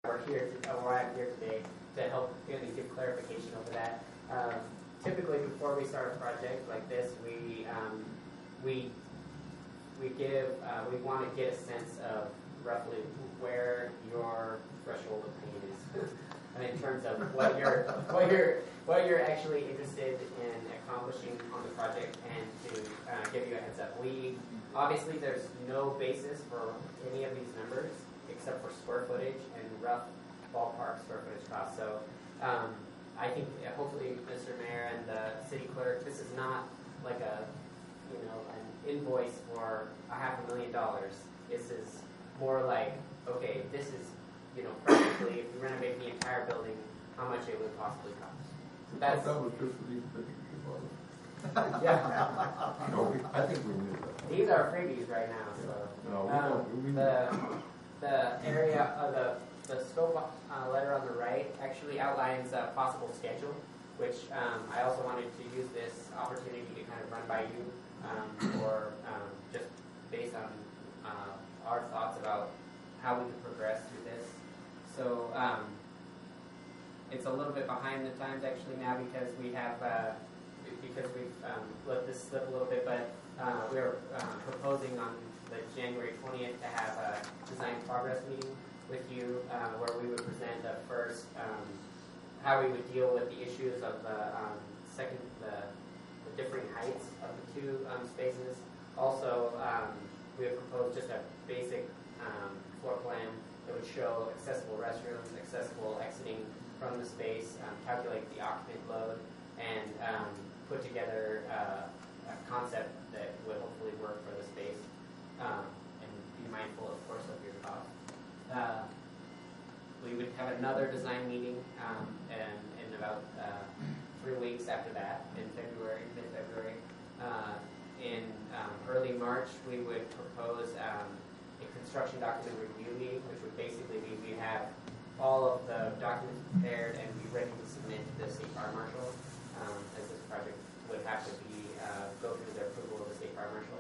why I'm here today to help at least give clarification over that. Typically, before we start a project like this, we want to get a sense of roughly where your threshold of pain is, and in terms of what you're actually interested in accomplishing on the project, and to give you a heads up. Obviously there's no basis for any of these numbers except for square footage and rough ballpark square footage cost. So I think hopefully, Mr. Mayor and the city clerk, this is not like an invoice for $500,000. This is more like, okay, this is practically, if you renovate the entire building, how much it would possibly cost. That was just for these pictures. Yeah. No, I think we knew that. These are freebies right now. So the area of the scope letter on the right actually outlines a possible schedule, which I also wanted to use this opportunity to kind of run by you, or just based on our thoughts about how we can progress through this. So it's a little bit behind the times actually now because we've let this slip a little bit, but we're proposing on the January 20th to have a design progress meeting with you, where we would present the first how we would deal with the issues of the differing heights of the two spaces. Also, we would propose just a basic floor plan that would show accessible restrooms, accessible exiting from the space, calculate the occupant load, and put together a concept that would hopefully work for the space, and be mindful, of course, of your cost. We would have another design meeting in about 3 weeks after that, in February, mid-February. In early March, we would propose a construction document review meeting, which would basically be we have all of the documents prepared and be ready to submit to the State Fire Marshal, as this project would have to be go through the approval of the State Fire Marshal.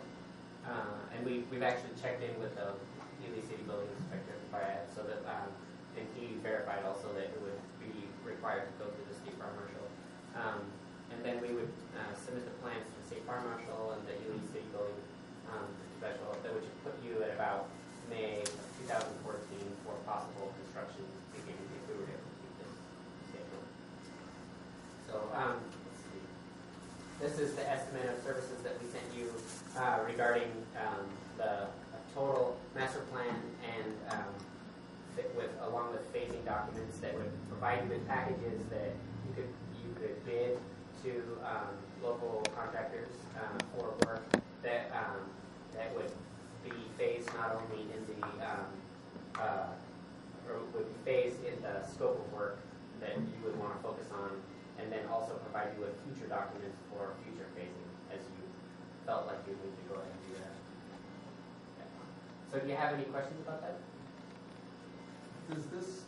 And we've actually checked in with the Ely City Building Inspector, so that and he verified also that it would be required to go through the State Fire Marshal. And then we would submit the plans to the State Fire Marshal and the Ely City Building Special, that would put you at about May of 2014 for possible construction beginning if we were to complete this schedule. So let's see. This is the estimate of services that we sent you regarding the total master plan and along with phasing documents that would provide you with packages that you could bid to local contractors for work that would be phased not only in the or would be phased in the scope of work that you would want to focus on, and then also provide you with future documents for future phasing as you felt like you need to go ahead and do that. Okay. So do you have any questions about that? Is this,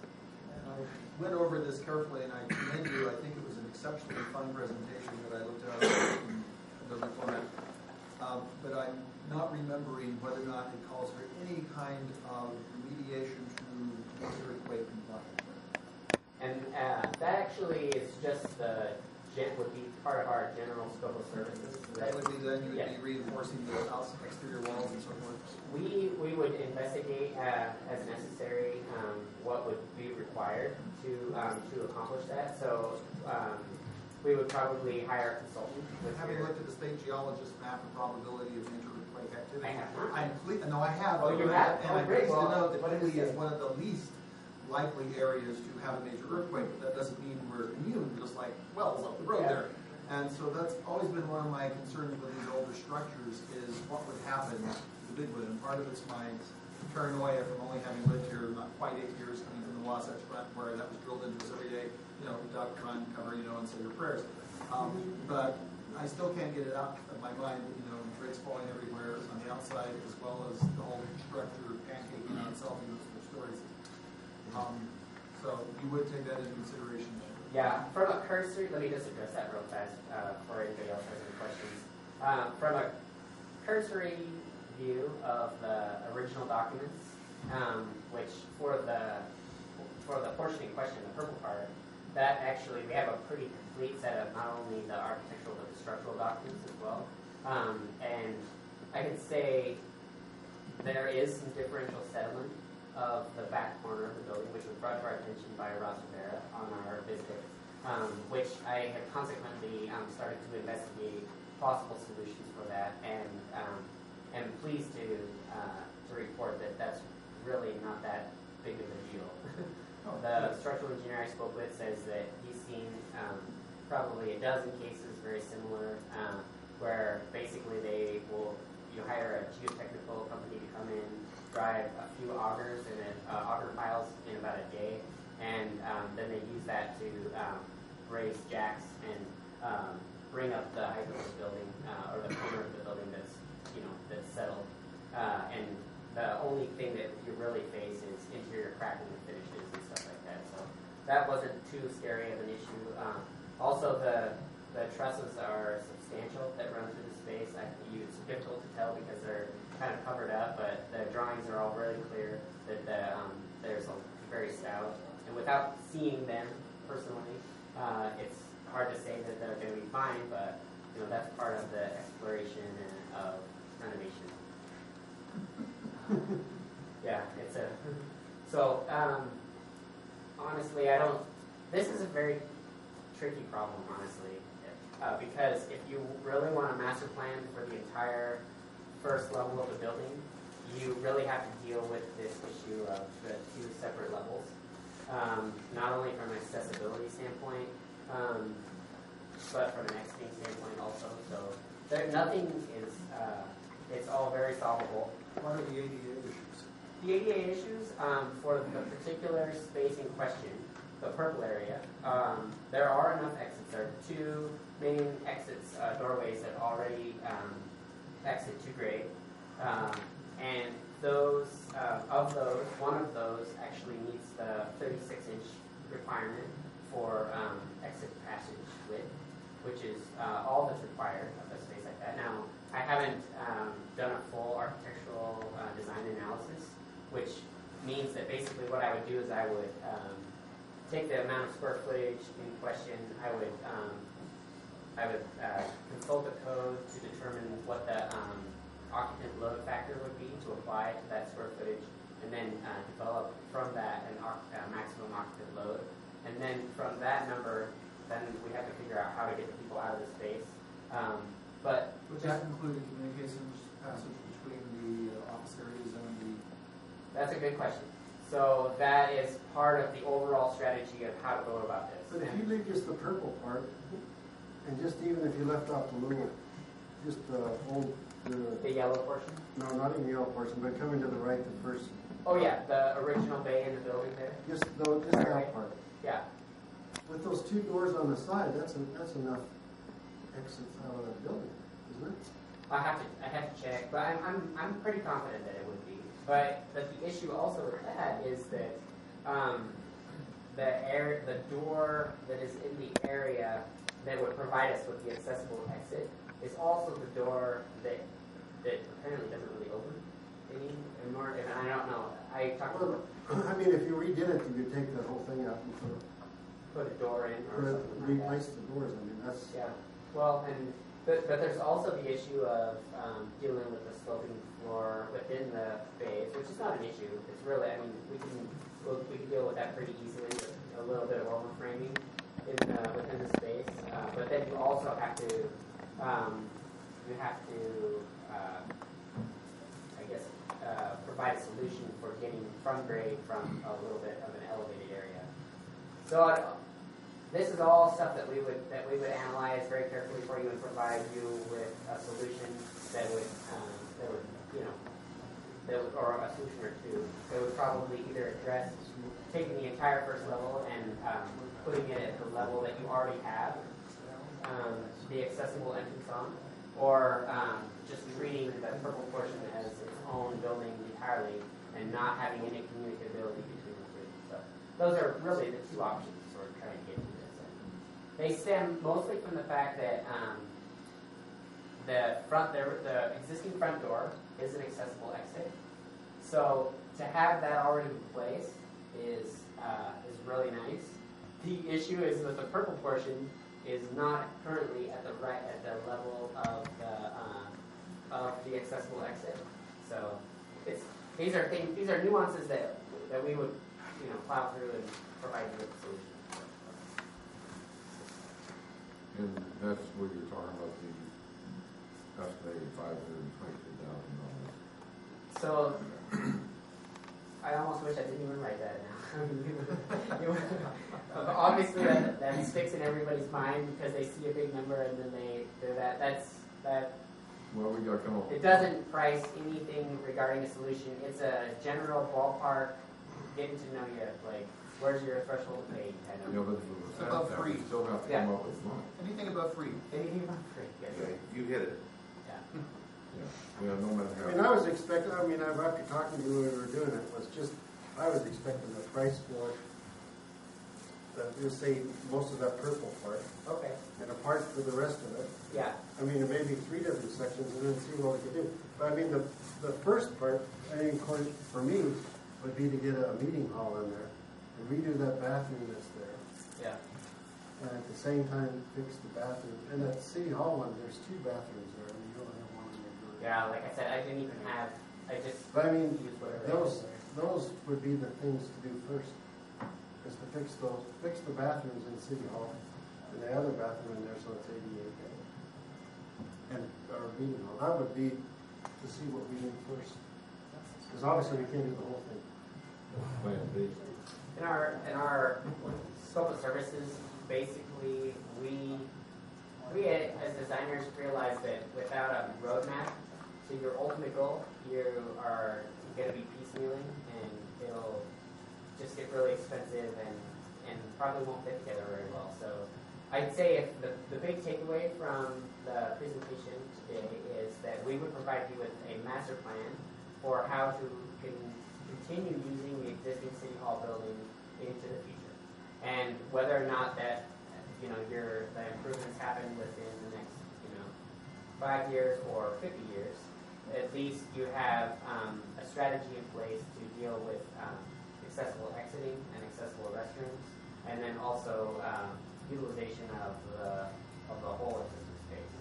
and I went over this carefully, and I commend you. I think it was an exceptionally fun presentation that I looked at in the format. But I'm not remembering whether or not it calls for any kind of remediation to earthquake compliance. And that actually is just would be part of our general scope of services. That would be then you would be reinforcing the exterior walls and so forth. We would investigate as necessary what would be required to accomplish that. So we would probably hire a consultant. Having looked at the state geologist map of probability of inter-earthquake activity, I have not. No, I have. Oh, you have? And I'm pleased to know that Ely is one of the least likely areas to have a major earthquake, but that doesn't mean we're immune, just like wells up the road there. And so that's always been one of my concerns with these older structures is what would happen to the big one. And part of it's my paranoia from only having lived here not quite 8 years, coming from the Wasatch Front, where that was drilled into us every day, duck, run, cover, and say your prayers. But I still can't get it out of my mind, bricks falling everywhere on the outside, as well as the whole structure pancaking on itself in those stories. So you would take that into consideration then? Yeah, from a cursory, let me just address that real fast before anybody else has any questions. From a cursory view of the original documents, which for portion in question, the purple part, that actually, we have a pretty complete set of not only the architectural but the structural documents as well. And I could say there is some differential settlement of the back corner of the building, which was brought to our attention by Ross Rivera on our visit, which I have consequently started to investigate possible solutions for that, and am pleased to report that that's really not that big of a deal. The structural engineer I spoke with says that he's seen probably a dozen cases very similar, where basically you hire a geotechnical company to come in, drive a few augers and auger piles in about a day, and then they use that to raise jacks and bring up the height of the building or the corner of the building that's settled, and the only thing that you really face is interior cracking and finishes and stuff like that. So that wasn't too scary of an issue. Also, the trusses are substantial that run through the space. It's difficult to tell because they're kind of covered up, but the drawings are all really clear that there's very stout. And without seeing them personally, it's hard to say that they're going to be fine, but that's part of the exploration of renovation. Yeah, it's a so honestly, this is a very tricky problem, honestly, because if you really want a master plan for the entire first level of the building, you really have to deal with this issue of the two separate levels, not only from an accessibility standpoint, but from an exiting standpoint also. So nothing is, it's all very solvable. What are the ADA issues? The ADA issues, for the particular space in question, the purple area, there are enough exits. There are two main exits, doorways that already exit to grade. And one of those actually meets the 36-inch requirement for exit passage width, which is all that's required of a space like that. Now, I haven't done a full architectural design analysis, which means that basically what I would do is I would take the amount of square footage in question. I would consult the code to determine what the occupant load factor would be to apply to that square footage, and then develop from that a maximum occupant load. And then from that number, then we have to figure out how to get the people out of the space. But would that include a communications passage between the office areas and the... That's a good question. So that is part of the overall strategy of how to go about this. But if you leave just the purple part, and just even if you left out the little, just the yellow portion? No, not even the yellow portion, but coming to the right, the first. Oh yeah, the original bay in the building there. Just that part. Yeah. With those two doors on the side, that's enough exits out of that building, isn't it? I have to check, but I'm pretty confident that it would be. But the issue also with that is that the door that is in the area that would provide us with the accessible exit is also the door that apparently doesn't really open anymore. And I don't know. I talked about. I mean, if you redid it, you could take that whole thing out and put a door in or something like replace that. the doors. I mean, that's yeah. Well, but there's also the issue of dealing with the sloping floor within the bays, which is not an issue. It's really, I mean, we can deal with that pretty easily with a little bit of overframing within the space. But then you also have to provide a solution for getting from grade from a little bit of an elevated area. So this is all stuff that we would analyze very carefully for you and provide you with a solution that would or a solution or two that would probably either address taking the entire first level and putting it at the level that you already have the accessible entrance on, or just treating the purple portion as its own building entirely and not having any communicability between the two. So those are really the two options for trying to get to this. And they stem mostly from the fact that the existing front door is an accessible exit. So to have that already in place is really really nice. The issue is with the purple portion is not currently at the level of the accessible exit. So these are nuances that we would plow through and provide you with a solution. And that's where you're talking about the estimated $523,000. So I almost wish I didn't even write that now. Obviously that sticks in everybody's mind because they see a big number and then that. Well, we got to come up. It doesn't price anything regarding a solution. It's a general ballpark, getting to know you, like where's your threshold of pay kind of. Yeah, but It's above we free. still have to come up with money. Anything above free. Anything about free, yes. Okay, you hit it. Yeah. Yeah, no matter how. I mean, I was expecting, after talking to you when we were doing it, I was expecting the price for, just say, most of that purple part, Okay. and a part for the rest of it. Yeah. I mean, there may be 3 different sections and then see what we could do. But I mean, the first part, I think, for me, would be to get a meeting hall in there and redo that bathroom that's there. Yeah. And at the same time, fix the bathroom. And at City Hall one, there's 2 bathrooms there, and you don't have one in there. Yeah, like I said, I didn't even have, I just But I mean, used whatever. those would be the things to do first, is to fix the bathrooms in City Hall, and the other bathroom in there, so it's ADA. And our meeting hall, that would be to see what we need first, because obviously we can't do the whole thing. Plan B. In our scope of services, basically, we as designers realize that without a roadmap to your ultimate goal, you are going to be piecemealing, and it'll just get really expensive and probably won't fit together very well. So I'd say if the big takeaway from the presentation today is that we would provide you with a master plan for how to continue using the existing City Hall building into the future. And whether or not that, the improvements happen within the next, 5 years or 50 years, at least you have a strategy in place to deal with accessible exiting and accessible restrooms, and then also utilization of the whole existing space.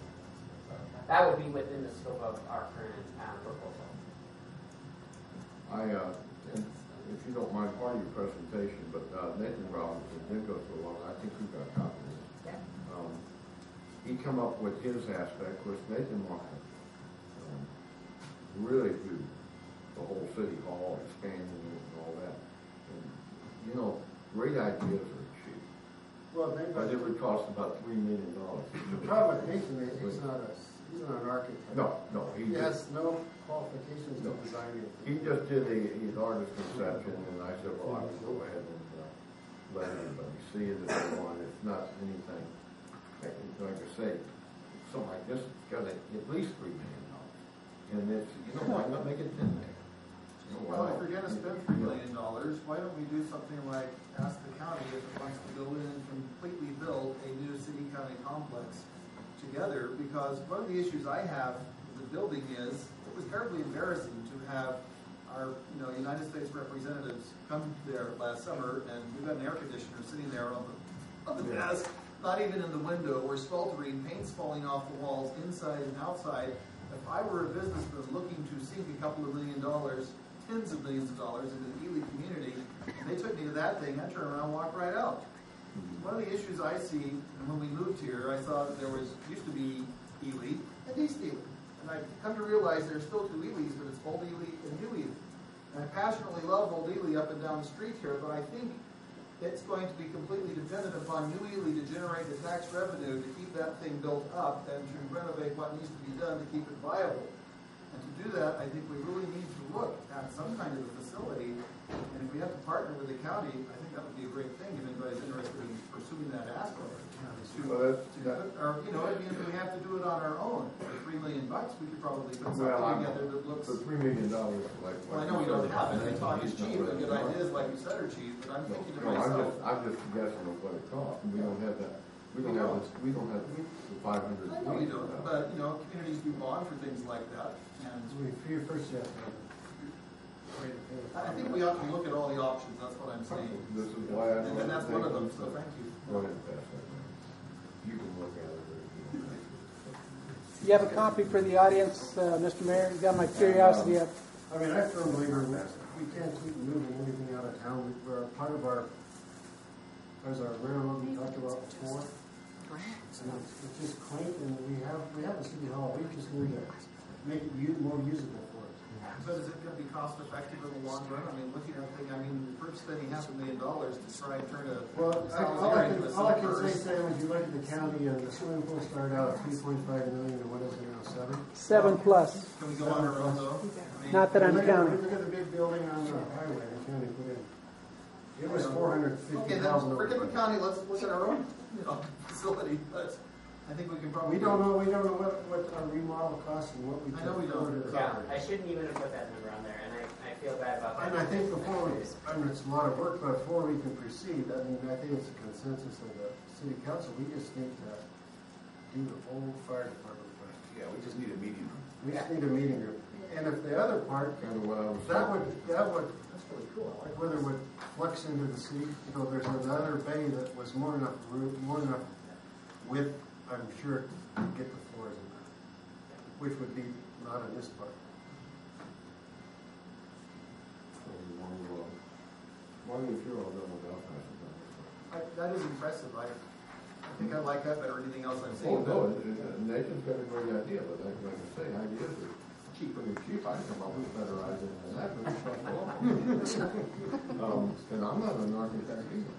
So that would be within the scope of our current proposal. And if you don't mind, part of your presentation, but Nathan Robinson did go through one. I think we've got a copy of this. Yeah. He come up with his aspect. Of course, Nathan wanted really do the whole City Hall, expanding it and all that. And, great ideas are cheap. Well, But it would cost about $3 million. the problem with Nathan is he's not an architect. No, He has no qualifications to design it. he just did his artist conception, and I said, well, I would go ahead and let everybody see it if they want. It's not anything, like I say, something like this, it's got at least $3 million. And it's, why not make it 10 million? Well, if we're gonna spend $3 million, why don't we do something like ask the county if it wants to go in and completely build a new city-county complex together? Because one of the issues I have with the building is, it was terribly embarrassing to have our, United States representatives come there last summer, and we've got an air conditioner sitting there on the desk, not even in the window. We're sweltering, paint's falling off the walls, inside and outside. If I were a businessman looking to sink a couple of $1 million, tens of millions of dollars into the Ely community, and they took me to that thing, I'd turn around and walk right out. One of the issues I see, and when we moved here, I saw that there used to be Ely and East Ely. And I come to realize there's still 2 Elys, but it's Old Ely and New Ely. And I passionately love Old Ely up and down the street here, but I think it's going to be completely dependent upon New Ely to generate the tax revenue to keep that thing built up and to renovate what needs to be done to keep it viable. And to do that, I think we really need to look at some kind of a facility. And if we have to partner with the county, I think that would be a great thing if anybody's interested in pursuing that aspect. Or, if we have to do it on our own for $3 million, we could probably put something together that looks. For $3 million, like. Well, I know we don't have it. I talk is cheap, and good ideas, like you said, are cheap. But I'm thinking to myself. I'm just guessing of what it costs. We don't have that. We don't have the 500. I know we don't, but communities do bond for things like that. And For your first step, way to pay the I think we ought to look at all the options, that's what I'm saying. This is why I. And that's one of them, so thank you. Go ahead and pass that. You can look at it, or you don't. You have a copy for the audience, Mr. Mayor? You got my curiosity up. I mean, I firmly believe we can't keep moving anything out of town. We're part of our, there's our railroad we talked about before. And it's just quaint, and we have a city hall. We just need to make it more usable for us. But is it gonna be cost effective in the long run? I mean, looking at the thing, I mean, we're spending $500,000 to try and turn a. Well, Sal's area into a all I can say, suburb. Sam, is you look at the county, and the swimming pool started out at 3.5 million, and what is it now, 7? 7 plus. Can we go on our own though? I mean, Not that I'm Look counting. at the big building on the highway the county put in. It was Okay, then 450,000. forget the county, let's look at our own, facility, but I think we can probably. We don't know what our remodel costs and what we. I know we don't. can afford. Yeah, I shouldn't even have put that number on there, and I feel bad about that. And I think before we, I mean, it's a lot of work, but before we can proceed, I mean, I think it's a consensus of the city council, we just need to do the whole fire department first. Yeah, we just need a meeting room. We just need a meeting room. And if the other part, Kind of what I was. that would, That's really cool. I like whether it would flex into the city, you know, there's another bay that was more enough room, more enough width, I'm sure, to get the floors in there, which would be not in this part. Why do you feel all done without passing That is impressive. I think I like that better than anything else I've that? seen. Oh, no, Nathan's got a great idea, but like I say, ideas are cheap and cheap. I can come up with a better idea than that. But it's not wrong. And I'm not an architect either.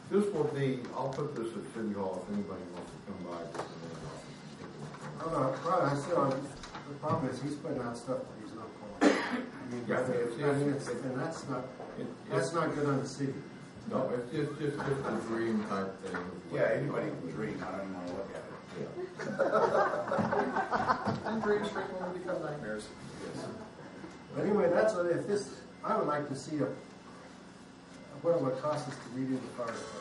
This will be, I'll put this at City Hall if anybody wants to come by. Just the main office and take a look. Oh, no, well, I still, the problem is he's putting out stuff that he's not qualified. I mean, and that's not good on the city. No, it's just a dream type thing. Yeah, anybody can dream, I don't even want to look at it. Yeah. And dreams frequently become nightmares. But anyway, that's what, if this, I would like to see what it would cost us to redo the fire department.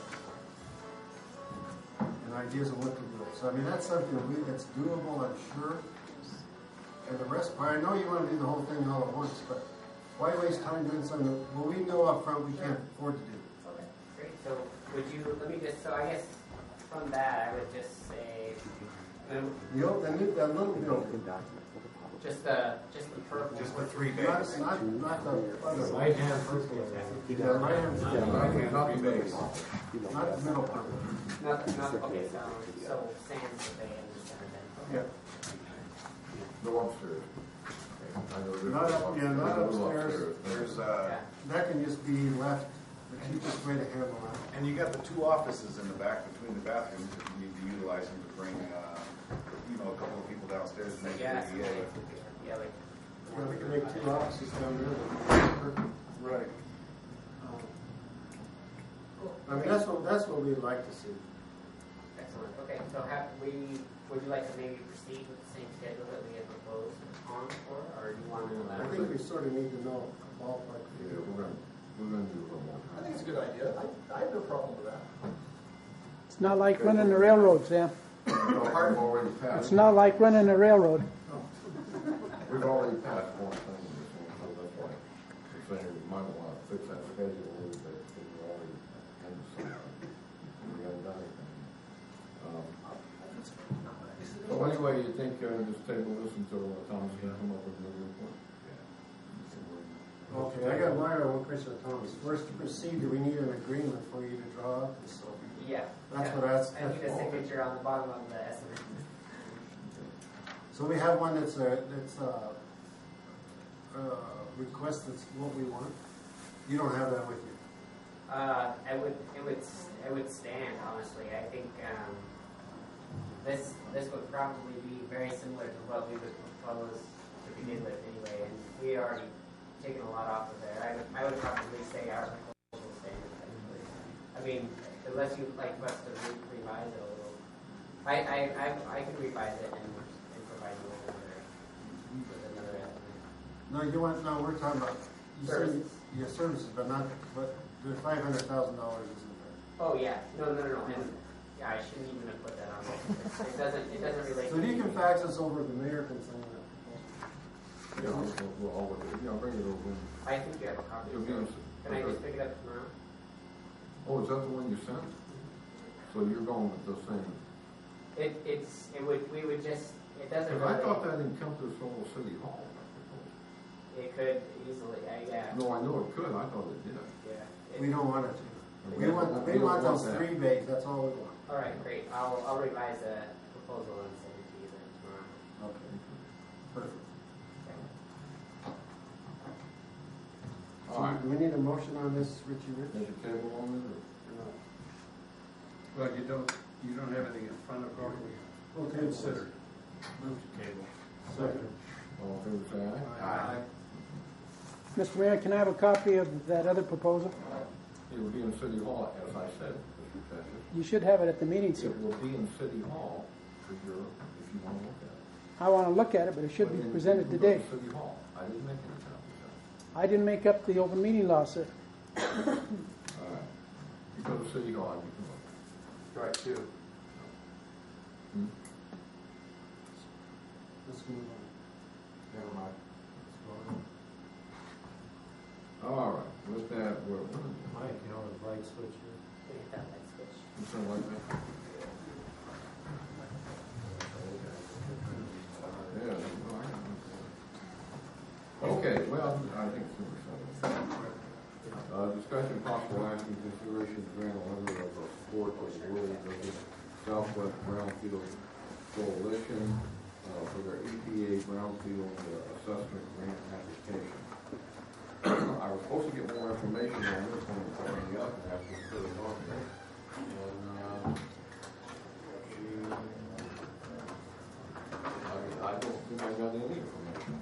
And ideas of what to do. So, I mean, that's something that's doable, I'm sure. And the rest, I know you want to do the whole thing all at once, but why waste time doing something that, well, we know up front we can't afford to do? Okay, great. So would you, let me just, so I guess from that, I would just say, The little building. just the purple. Just the 3 bays. Not the other. Right hand first. Yeah, right hand. Not the base. Not the middle part. Not, okay, so Sam's the bay in the center then. Yeah. No upstairs. I know there's- Not up- yeah, not there's no upstairs. There's, Yeah. That can just be left, the cheapest way to handle that. and you got the 2 offices in the back between the bathrooms, if you need to utilize them to bring, a couple of people downstairs and make Yeah, it ADA. yeah, like. Well, we can make 2 offices down there. Perfect. Right. I mean, that's what we'd like to see. Excellent. Okay, so would you like to maybe proceed with the same schedule that we had proposed on for, or do you want to I think we sort of need to know a ballpark. Yeah, we're gonna do a little more. I think it's a good idea. I have no problem with that. It's not like running the railroad, Sam. No, I've already passed. It's not like running a railroad. We've already passed one thing in this one, so that's why I'm saying we might want to fix that schedule a little bit, because we're already in something. We haven't done anything. So anyway, you think, just table this until Thomas can come up with a new report? Okay, I got one question, Thomas. First, to proceed, do we need an agreement for you to draw up? So Yeah. That's yeah. what I was. I need a signature on the bottom of the estimate. So we have one that's request that's what we want. You don't have that with you. It would stand, honestly. I think this would probably be very similar to what we would propose to begin with anyway, and we already taken a lot off of there. I would probably say our proposal standard. I mean, unless you'd like us to revise it a little. I can revise it and provide you with another estimate. No, you want, no, we're talking about. You said- Services. Yeah, services, but the $500,000 isn't there. Oh yeah, no, and yeah, I shouldn't even have put that on there. It doesn't relate. So to you can me. fax us over, the mayor can send that proposal. Yeah, we'll all look at it, bring it over. I think you have a copy. It'll be So in- can I just pick it up tomorrow? Oh, is that the one you sent? So you're going with the same? We would just, it doesn't Because I thought really, that encompassed all of City Hall. it could easily, yeah, No, I know it could, I thought it did. yeah. We don't want it to. We don't want those that. 3 bays, that's all we want. All right, great. I'll revise the proposal and send it to you then tomorrow. Okay. Perfect. All right. Do we need a motion on this, Richie Rich? Is your table on it, or? Well, you don't have anything in front of you. We'll Consider. Move to table. Second. All in favor, say aye. Aye. Mr. Mayor, can I have a copy of that other proposal? It will be in City Hall, as I said, Mr. Texas. You should have it at the meeting, sir. It will be in City Hall if you want to look at it. I want to look at it, but it should be But presented you can go today. to City Hall. I didn't make any copies of it. I didn't make up the open meeting law, sir. All right. You go to City Hall and you can look. Right, too. Hmm? Let's move on. Never mind. All right, with that, we're, Mike, you know, the light switch here. We hit that light switch. something like that. Yeah, no, I got it. Okay, well, I think it's number 7. Discussion possible action consideration to grant a letter of support to the World Southwest Brownfield Coalition for their EPA Brownfield Assessment Grant application. I was supposed to get more information on this one before we got and asked them to put it on there. And I don't think I got any information.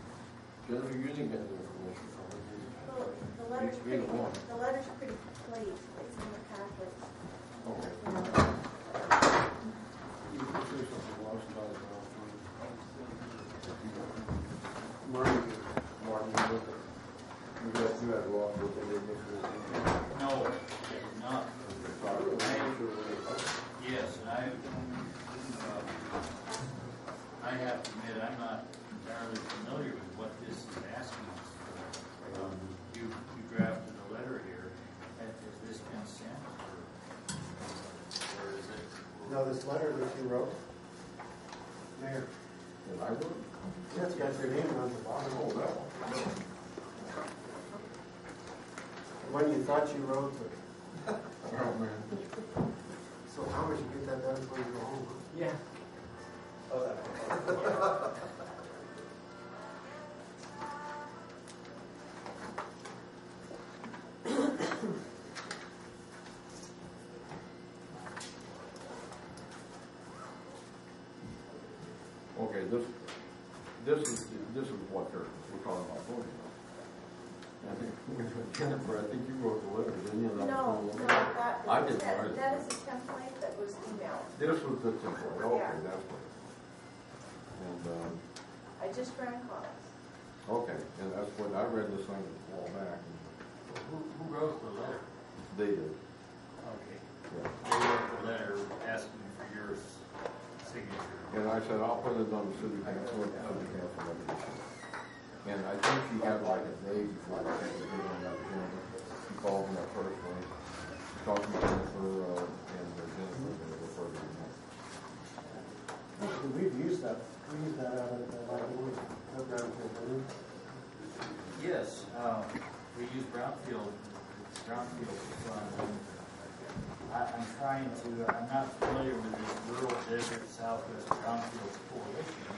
Jennifer, you didn't get any information from it. Well, the letter's Each read pretty, one. the letter's pretty complete, it's in the packet. Okay. You could say something else about it, Martin, you guys do have law for the No, not. Yes, I have to admit, I'm not entirely familiar with what this is asking us for. You drafted a letter here. Has this been sent, or is it? Now, this letter that you wrote, Mayor, Did I do it? yeah, it's got your name on the bottom. Oh, that one. The one you thought you wrote, Oh, man. so how much you get that done before you go home? Yeah. Okay, this is what we're talking about voting on. I think, Jennifer, I think you wrote the letter, didn't you? No, I didn't write it. that is a template that was emailed. This was the template, okay, Yeah. that's what. And, I just ran copies. okay, and that's what, I read this thing a while back, and Who wrote the letter? they did, Okay. yeah. They wrote the letter asking for your signature. And I said, I'll put it on the city council, resolution. And I think she had like a day before I had to get on that agenda. She called me up personally, talked to Jennifer, and Jennifer was going to refer to me. Actually, we've used that out of the library program for Yes, we use Brownfield fund. I'm trying to, I'm not familiar with this Rural Desert Southwest Brownfield Coalition,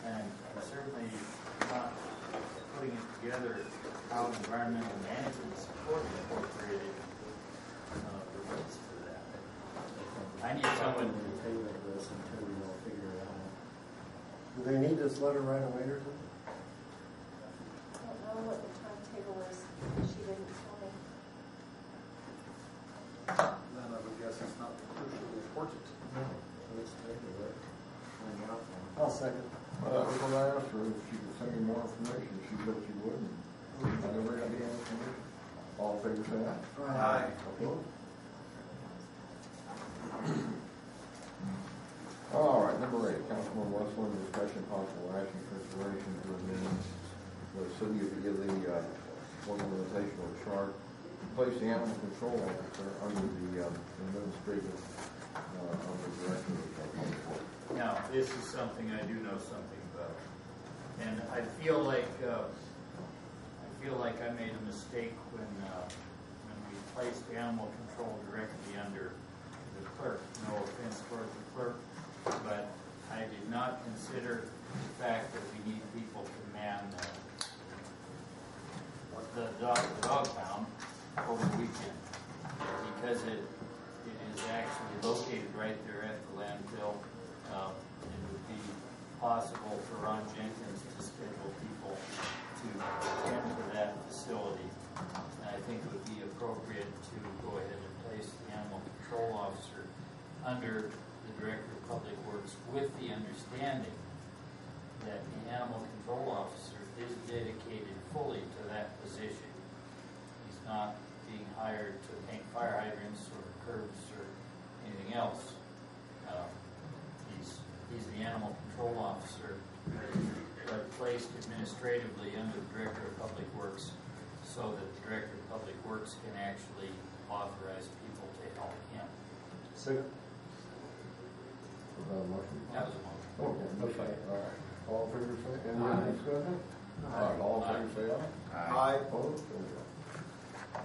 and I'm certainly not putting it together how environmental management support incorporated rates for that. I need someone to take this until we all figure it out. Do they need this letter right away or something? I don't know what the timetable is, she didn't tell me. Then I would guess it's not crucially important. I'll second. Well, that was what I asked her, if she could send me more information, she said she would, and I never got any information. All in favor, say aye. Aye. Opposed? All right, number 8, Councilman Westland, discussion possible action consideration to amend the city of Ely, organizational chart, place the animal control officer under the administrative, under the director of public works. Now, this is something I do know something about, and I feel like I made a mistake when we placed animal control directly under the clerk. No offense toward the clerk, but I did not consider the fact that we need people to man the dog pound over the weekend, because it is actually located right there at the landfill. It would be possible for Ron Jenkins to schedule people to attend to that facility. And I think it would be appropriate to go ahead and place the animal control officer under the director of public works, with the understanding that the animal control officer is dedicated fully to that position. He's not being hired to paint fire hydrants or curbs or anything else. He's the animal control officer, but placed administratively under the director of public works, so that the director of public works can actually authorize people to help him. Second. Was that a motion? That was a motion. Okay, no second. All right. All in favor, say, any other discussion? All right, all in favor, say aye. Aye. Opposed?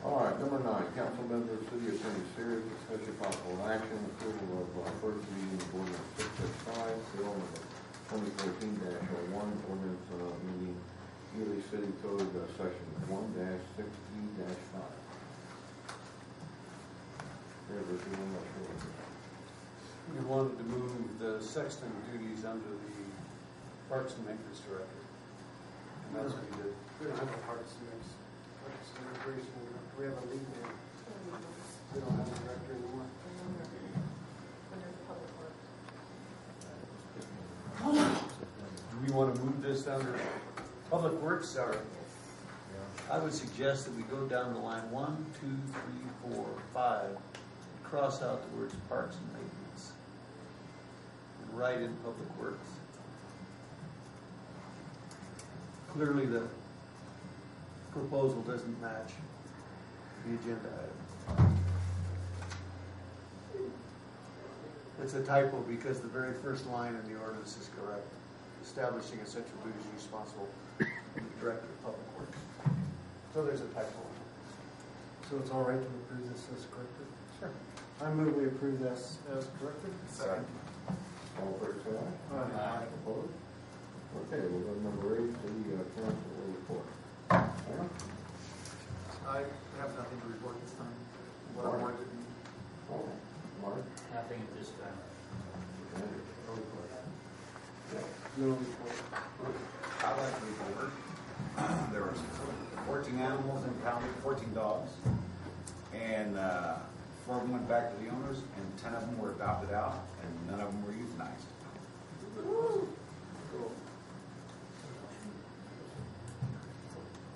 All right, number 9, council member, city attorney, serious discussion, possible action, approval of first reading of ordinance 665, bill number 2014-01, ordinance meeting Ely City Code, section 1-16-5. We wanted to move the sexton duties under the Parks and Maintenance Director. And that's what we did. We don't have a parks mix. Parks and recreation, we have a lead name. We don't have a director anymore. Under public works. Do we want to move this under Public Works? Or I would suggest that we go down the line 1, 2, 3, 4, 5, and cross out the words Parks and Maintenance, and write in Public Works. Clearly, the proposal doesn't match the agenda item. It's a typo because the very first line in the ordinance is correct. Establishing essential duties responsible for the director of public works. So there's a typo in it. So it's all right to approve this as corrected? Sure. I move we approve this as corrected. Second. All in favor, say aye. Aye. Opposed? Okay, we'll go to number 8, city council report. Aaron? I have nothing to report this time. What I wanted to be. Oh, Mark? Nothing at this time. Okay. No report. Yeah. No report. I'd like to report, there was 14 animals impounded, 14 dogs, and 4 of them went back to the owners, and 10 of them were adopted out, and none of them were euthanized.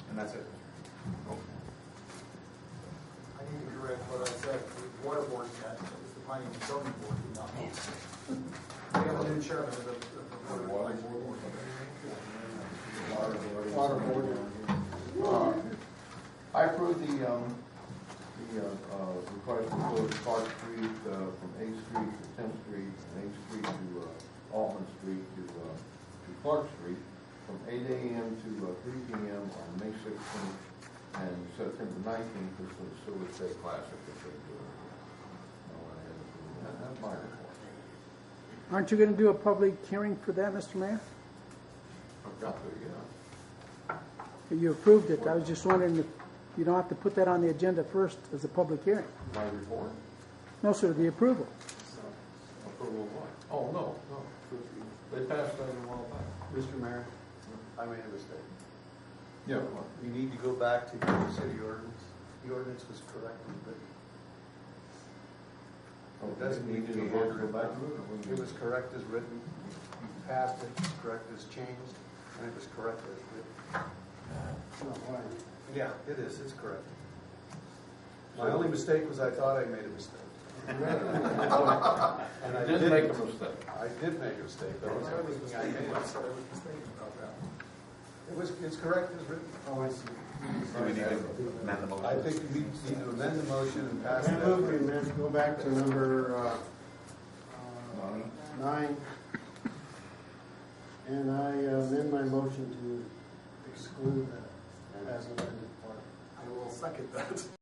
And that's it. I need to correct what I said. The water board had, it was the planning and zoning board did not meet. We have a new chairman of the water board. Water board. I approve the request to close Park Street from 8th Street to 10th Street, and 8th Street to Altman Street to Clark Street from 8 a.m. to 3 p.m. on May 16th and September 19th is the Silver State Classic that they're doing. That's my report. Aren't you going to do a public hearing for that, Mr. Mayor? I've got to, yeah. You approved it. I was just wondering if you don't have to put that on the agenda first as a public hearing. My report? No, sir, the approval. Approval of what? Oh, no. They passed that a while back. Mr. Mayor, I made a mistake. Yeah. We need to go back to the city ordinance. The ordinance was correctly written. Oh, It doesn't need to a be vote to go entered. back to it? It was correct as written. You passed it, correct as changed, and it was correct as written. No, why? Yeah, it is. It's correct. My only mistake was I thought I made a mistake. And I Didn't make a mistake. I did make a mistake. I was thinking I made a mistake. I was mistaken about that. It's correct as written. Oh, I see. Do we need to amend the motion? I think we need to amend the motion and pass I that. move we amend, go back to number 9. And I amend my motion to exclude that as amended part. I will second that.